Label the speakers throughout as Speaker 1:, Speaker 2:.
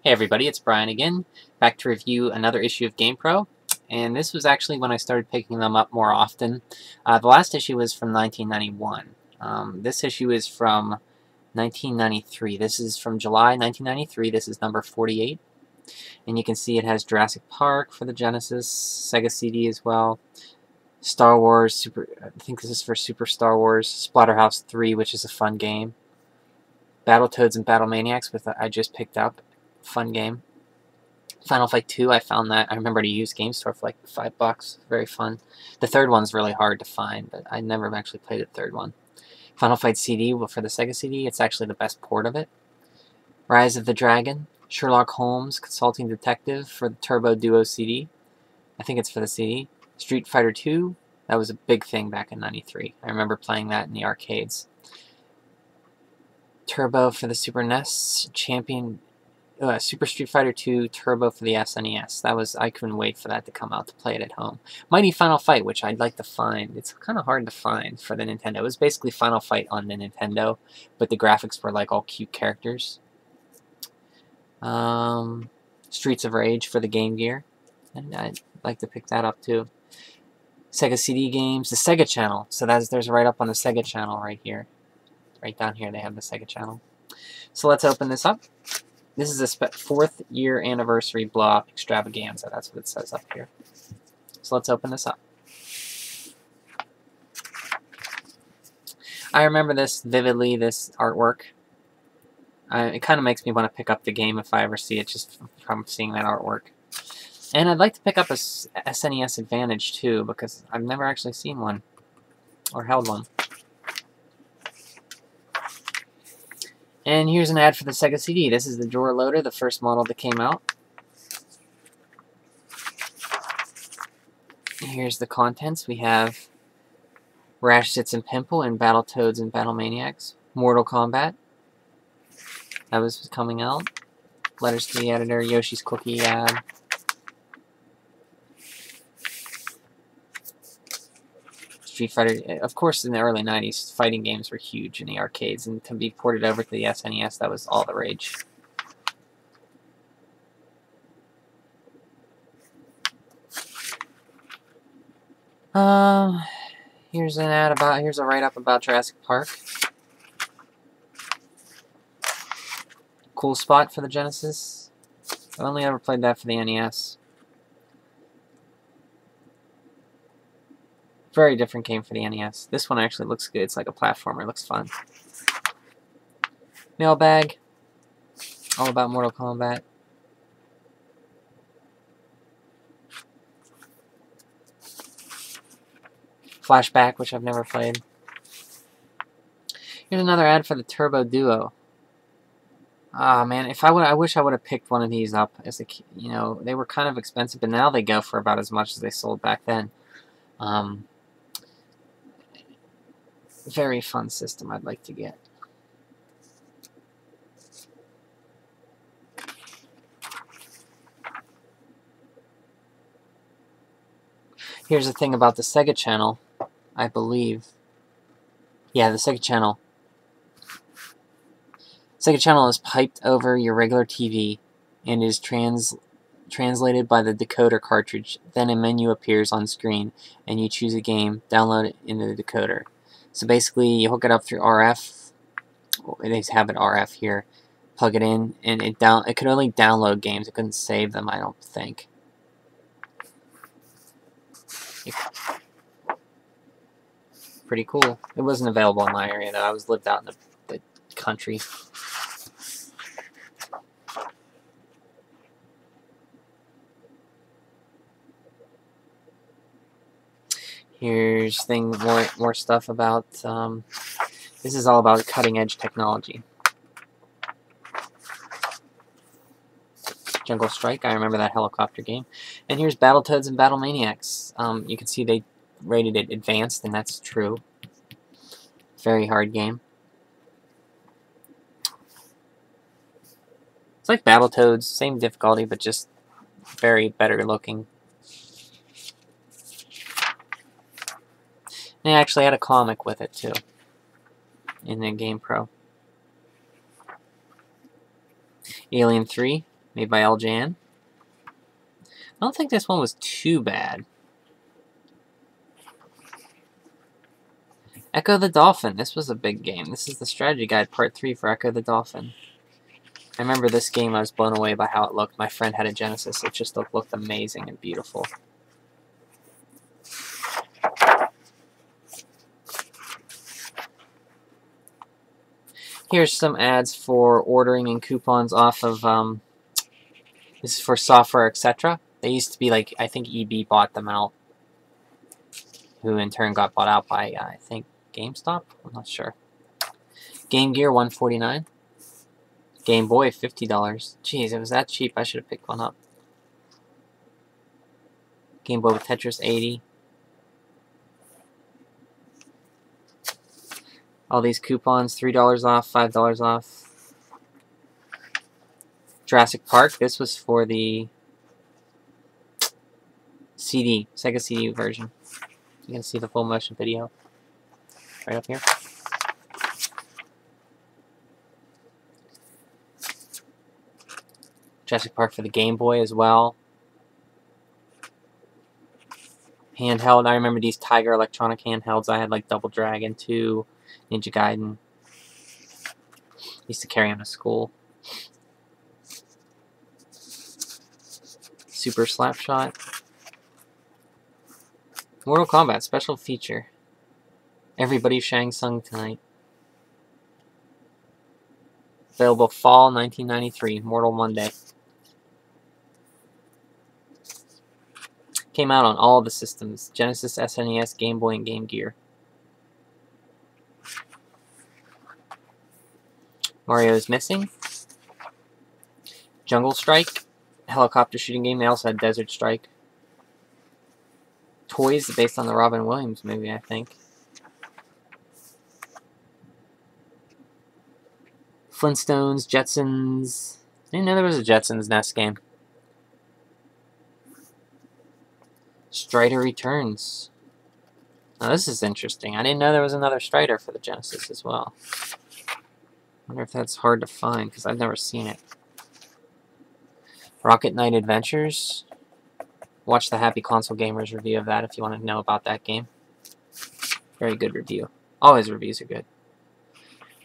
Speaker 1: Hey everybody, it's Brian again, back to review another issue of GamePro, and this was actually when I started picking them up more often. The last issue was from 1991. This issue is from 1993. This is from July 1993. This is number 48, and you can see it has Jurassic Park for the Genesis, Sega CD as well, Star Wars, I think this is for Super Star Wars, Splatterhouse 3, which is a fun game, Battletoads and Battlemaniacs, which I just picked up. Fun game. Final Fight 2, I found that. I remember to use Game Store for like $5. Very fun. The third one's really hard to find, but I never actually played the third one. Final Fight CD, well, for the Sega CD, it's actually the best port of it. Rise of the Dragon, Sherlock Holmes, Consulting Detective for the Turbo Duo CD. I think it's for the CD. Street Fighter 2, that was a big thing back in '93. I remember playing that in the arcades. Turbo for the Super NES, Super Street Fighter 2 Turbo for the SNES. I couldn't wait for that to come out to play it at home. Mighty Final Fight, which I'd like to find. It's kind of hard to find for the Nintendo. It was basically Final Fight on the Nintendo, but the graphics were like all cute characters. Streets of Rage for the Game Gear, and I'd like to pick that up too. Sega CD games, the Sega Channel. So there's right up on the Sega Channel right here. Right down here they have the Sega Channel. So let's open this up. This is a 4th year anniversary blow-up extravaganza. That's what it says up here. So let's open this up. I remember this vividly, this artwork. It kind of makes me want to pick up the game if I ever see it, just from seeing that artwork. And I'd like to pick up a SNES Advantage too, because I've never actually seen one, or held one. And here's an ad for the Sega CD. This is the drawer loader, the first model that came out. Here's the contents. We have Rash Sits and Pimple and Battletoads and Battlemaniacs. Mortal Kombat. That was coming out. Letters to the editor. Yoshi's Cookie ad. Street Fighter, of course, in the early 90s, fighting games were huge in the arcades, and to be ported over to the SNES, that was all the rage. Here's an ad here's a write-up about Jurassic Park. Cool spot for the Genesis. I only ever played that for the NES. Very different game for the NES. This one actually looks good. It's like a platformer. It looks fun. Mailbag. All about Mortal Kombat. Flashback, which I've never played. Here's another ad for the Turbo Duo. Ah, man, I wish I would have picked one of these up as a, they were kind of expensive, but now they go for about as much as they sold back then. Very fun system I'd like to get. Here's the thing about the Sega Channel, I believe. Yeah, the Sega Channel. Sega Channel is piped over your regular TV and is translated by the decoder cartridge. Then a menu appears on screen and you choose a game, download it into the decoder. So basically, you hook it up through RF. They have it RF here. Plug it in, and it could only download games. It couldn't save them, I don't think. Pretty cool. It wasn't available in my area though. I lived out in the country. Here's more stuff about, this is all about cutting edge technology. Jungle Strike, I remember that helicopter game. And here's Battletoads and Battlemaniacs. You can see they rated it advanced, and that's true. Very hard game. It's like Battletoads, same difficulty, but just very better looking. They actually had a comic with it too in the GamePro. Alien 3, made by LJN. I don't think this one was too bad. Echo the Dolphin. This was a big game. This is the strategy guide, part 3 for Echo the Dolphin. I remember this game, I was blown away by how it looked. My friend had a Genesis. It just looked amazing and beautiful. Here's some ads for ordering and coupons off of, this is for software, etc. They used to be like, I think EB bought them out, who in turn got bought out by, I think, GameStop? I'm not sure. Game Gear, $149. Game Boy, $50. Jeez, it was that cheap. I should have picked one up. Game Boy with Tetris, $80. All these coupons, $3 off, $5 off. Jurassic Park, this was for the CD, Sega CD version. You can see the full motion video right up here. Jurassic Park for the Game Boy as well. Handheld, I remember these Tiger electronic handhelds. I had like Double Dragon 2, Ninja Gaiden. Used to carry them to school. Super Slapshot. Mortal Kombat special feature. Everybody Shang Tsung tonight. Available fall 1993. Mortal Monday. Came out on all the systems. Genesis, SNES, Game Boy, and Game Gear. Mario's Missing. Jungle Strike. Helicopter shooting game. They also had Desert Strike. Toys based on the Robin Williams movie, I think. Flintstones, Jetsons. I didn't know there was a Jetsons NES game. Strider Returns. Now this is interesting. I didn't know there was another Strider for the Genesis as well. I wonder if that's hard to find because I've never seen it. Rocket Knight Adventures. Watch the Happy Console Gamers review of that if you want to know about that game. Very good review. All his reviews are good.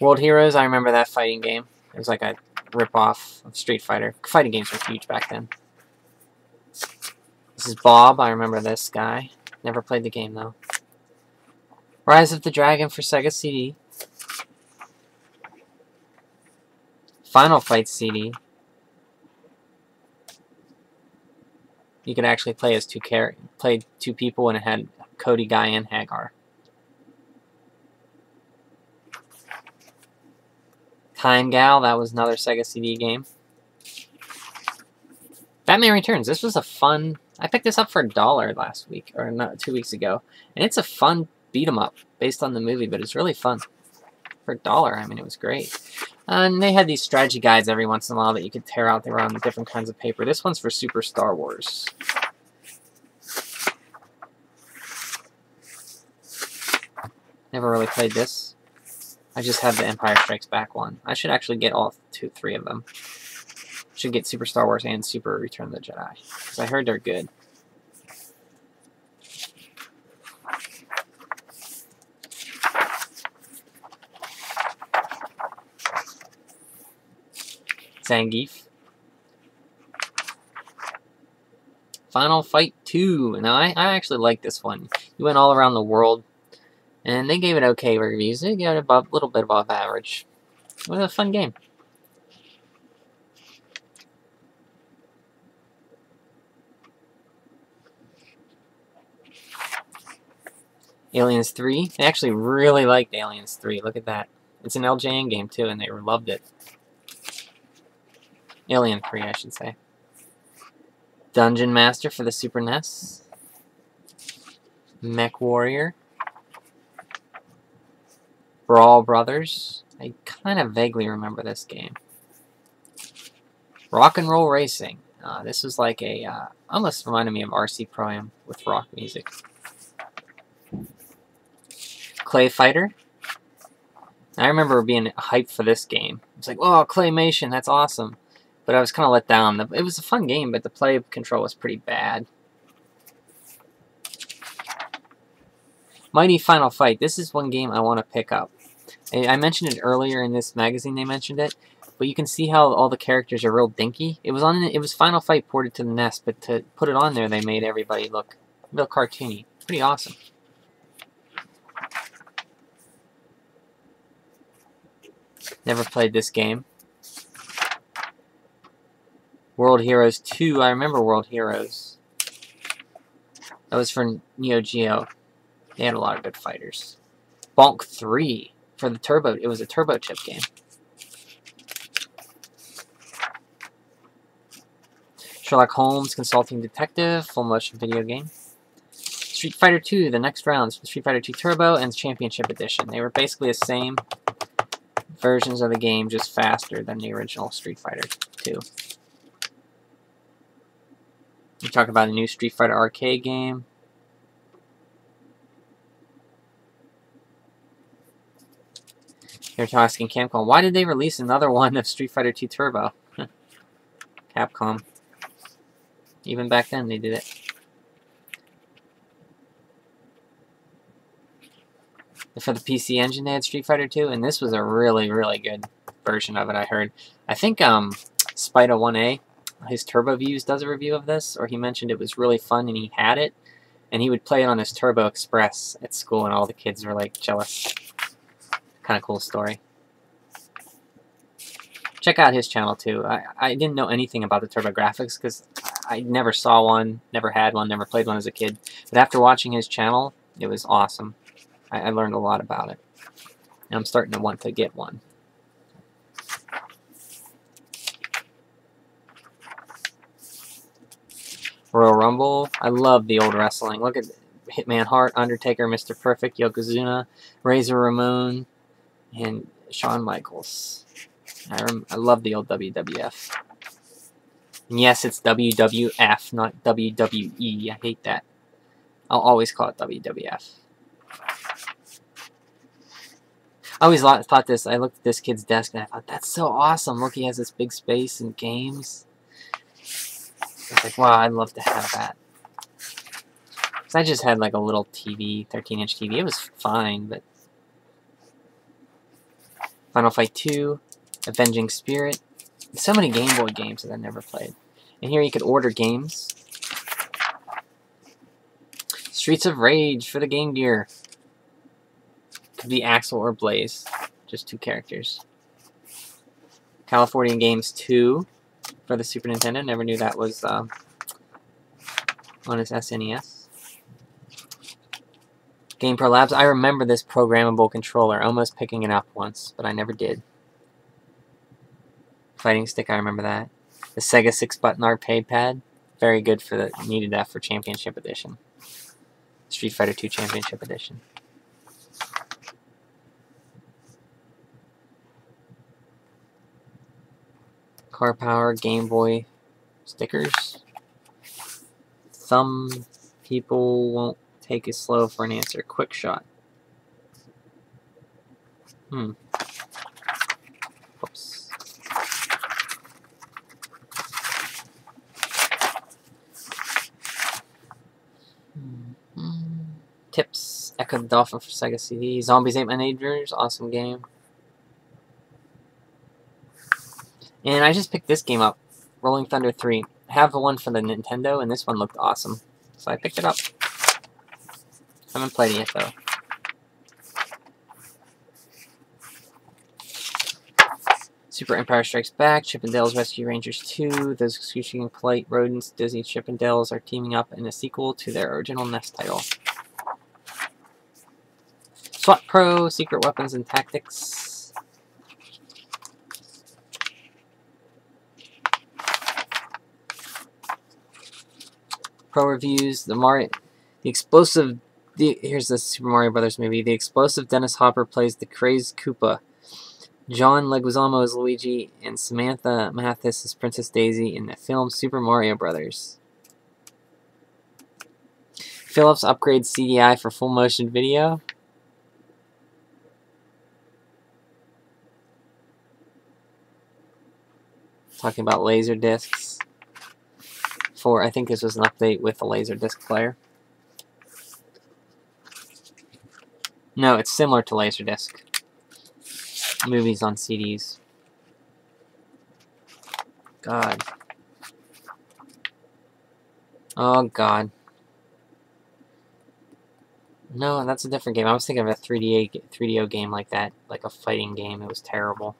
Speaker 1: World Heroes, I remember that fighting game. It was like a rip-off of Street Fighter. Fighting games were huge back then. This is Bob. I remember this guy. Never played the game, though. Rise of the Dragon for Sega CD. Final Fight CD. You could actually play as two people, and it had Cody, Guy, and Hagar. Time Gal, that was another Sega CD game. Batman Returns. This was a fun... I picked this up for $1 last week, or not 2 weeks ago, and it's a fun beat 'em up based on the movie, but it's really fun for $1. I mean, it was great. And they had these strategy guides every once in a while that you could tear out. They were on different kinds of paper. This one's for Super Star Wars. Never really played this. I just have the Empire Strikes Back one. I should actually get all 3 of them. Should get Super Star Wars and Super Return of the Jedi, because I heard they're good. Zangief. Final Fight 2. Now, I actually like this one. You went all around the world, and they gave it okay reviews. They gave it a little bit above average. It was a fun game. Aliens 3. They actually really liked Aliens 3. Look at that. It's an LJN game, too, and they loved it. Alien 3, I should say. Dungeon Master for the Super NES. Mech Warrior. Brawl Brothers. I kind of vaguely remember this game. Rock and Roll Racing. This was like a... almost reminded me of RC Pro-Am with rock music. Clay Fighter. I remember being hyped for this game. It's like, oh, Claymation, that's awesome. but I was kind of let down. It was a fun game, but the play control was pretty bad. Mighty Final Fight. This is one game I want to pick up. I mentioned it earlier in this magazine. They mentioned it, but you can see how all the characters are real dinky. It was Final Fight ported to the NES, but to put it on there, they made everybody look real cartoony. Pretty awesome. Never played this game. World Heroes 2. I remember World Heroes. That was for Neo Geo. They had a lot of good fighters. Bonk 3 for the Turbo. It was a Turbo Chip game. Sherlock Holmes, Consulting Detective, full motion video game. Street Fighter 2, the next rounds. Street Fighter 2 Turbo and Championship Edition. They were basically the same versions of the game, just faster than the original Street Fighter 2. We talk about a new Street Fighter arcade game. They're asking Capcom, why did they release another one of Street Fighter 2 Turbo? Capcom. Even back then, they did it. For the PC Engine, they had Street Fighter 2, and this was a really, really good version of it, I heard. I think Spida1A, his Turbo Views, does a review of this, or he mentioned it was really fun, and he had it, and he would play it on his Turbo Express at school, and all the kids were, like, jealous. Kind of cool story. Check out his channel, too. I didn't know anything about the Turbo Graphics, because I never saw one, never had one, never played one as a kid. But after watching his channel, it was awesome. I learned a lot about it. And I'm starting to want to get one. Royal Rumble. I love the old wrestling. Look at Hitman Hart, Undertaker, Mr. Perfect, Yokozuna, Razor Ramon, and Shawn Michaels. I love the old WWF. And yes, it's WWF, not WWE. I hate that. I'll always call it WWF. I always thought this. I looked at this kid's desk and I thought, that's so awesome. Look, he has this big space and games. I was like, wow, I'd love to have that. Because I just had like a little TV, 13-inch TV. It was fine, but... Final Fight 2, Avenging Spirit. So many Game Boy games that I never played. And here you could order games. Streets of Rage for the Game Gear. Could be Axel or Blaze. Just two characters. California Games 2 for the Super Nintendo. Never knew that was on his SNES. GamePro Labs. I remember this programmable controller. Almost picking it up once, but I never did. Fighting stick, I remember that. The Sega 6-button arcade pad. Very good for the... Needed that for Championship Edition. Street Fighter 2 Championship Edition. Car Power, Game Boy stickers. Some people won't take it slow for an answer. Quick Shot. Oops. Tips. Echo the Dolphin for Sega CD. Zombies Ate My Neighbors. Awesome game. And I just picked this game up. Rolling Thunder 3. I have the one for the Nintendo, and this one looked awesome. So I picked it up. Haven't played it yet, though. Super Empire Strikes Back, Chip 'n Dale's Rescue Rangers 2. Those excruciating polite rodents, Disney Chip 'n Dales, are teaming up in a sequel to their original NES title. SWAT Pro, Secret Weapons and Tactics. Pro reviews. Here's the Super Mario Brothers movie. The explosive Dennis Hopper plays the crazed Koopa. John Leguizamo is Luigi, and Samantha Mathis is Princess Daisy in the film Super Mario Brothers. Philips upgrades CDI for full motion video. talking about laser discs. I think this was an update with the laser disc player. No, it's similar to Laserdisc. Movies on CDs. God. Oh, God. No, that's a different game. I was thinking of a 3DO game like that, like a fighting game. It was terrible.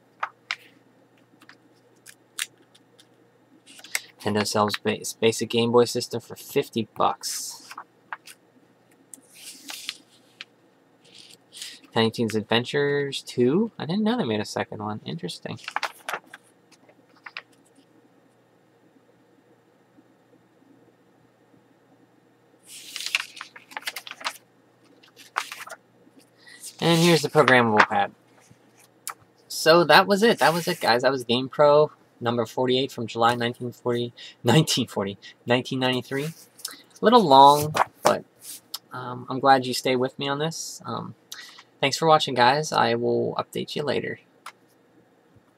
Speaker 1: Nintendo sells basic Game Boy system for $50. Tiny Toons Adventures 2? I didn't know they made a second one. Interesting. And here's the programmable pad. So that was it. That was it, guys. That was GamePro number 48 from July 1993. A little long, but I'm glad you stayed with me on this. Thanks for watching, guys. I will update you later.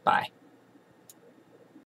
Speaker 1: Bye.